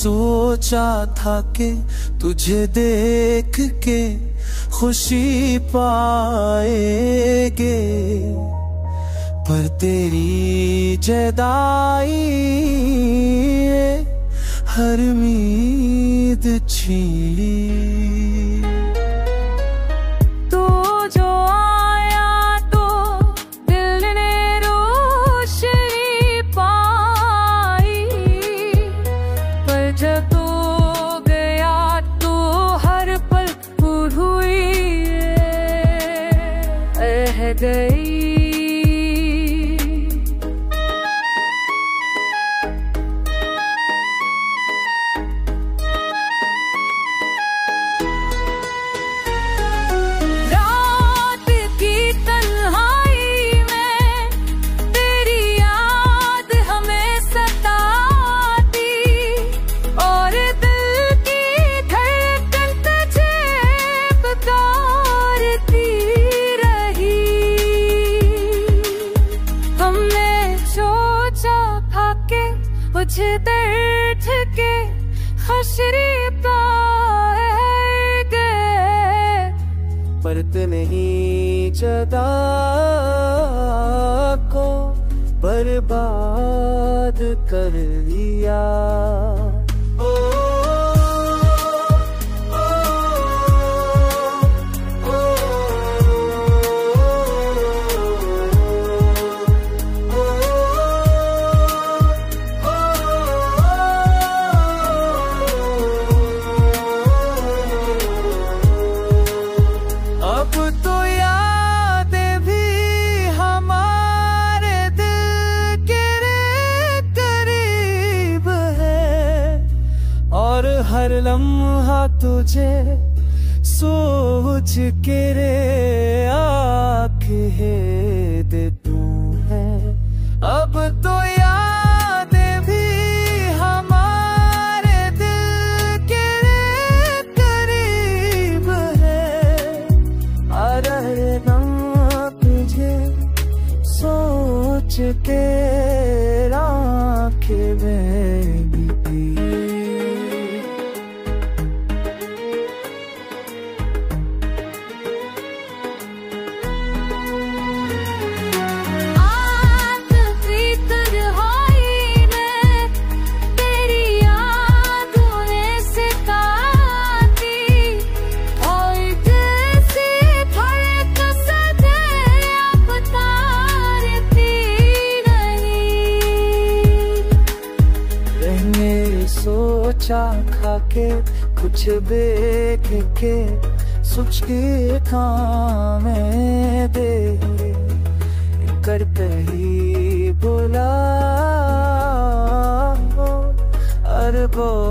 सोचा था कि तुझे देख के खुशी पाएगे, पर तेरी जुदाई हर उम्मीद छीन। तू जो आया तो दिल ने रोशनी पाई, पर जब तू गया तो हर पल हुई रह गई। कुछ दर्द के हशरी पाएंगे, पर नहीं जुदा को बर्बाद कर दिया। हर लम्हा तुझे सोच के रे आँखें दे तू है। अब तो यादें भी हमारे दिल के करीब है, आ रहे ना तुझे सोच के आँखें में भी। सोचा खाके कुछ देख के सोच के खामे दे कर कहीं बुला अरबों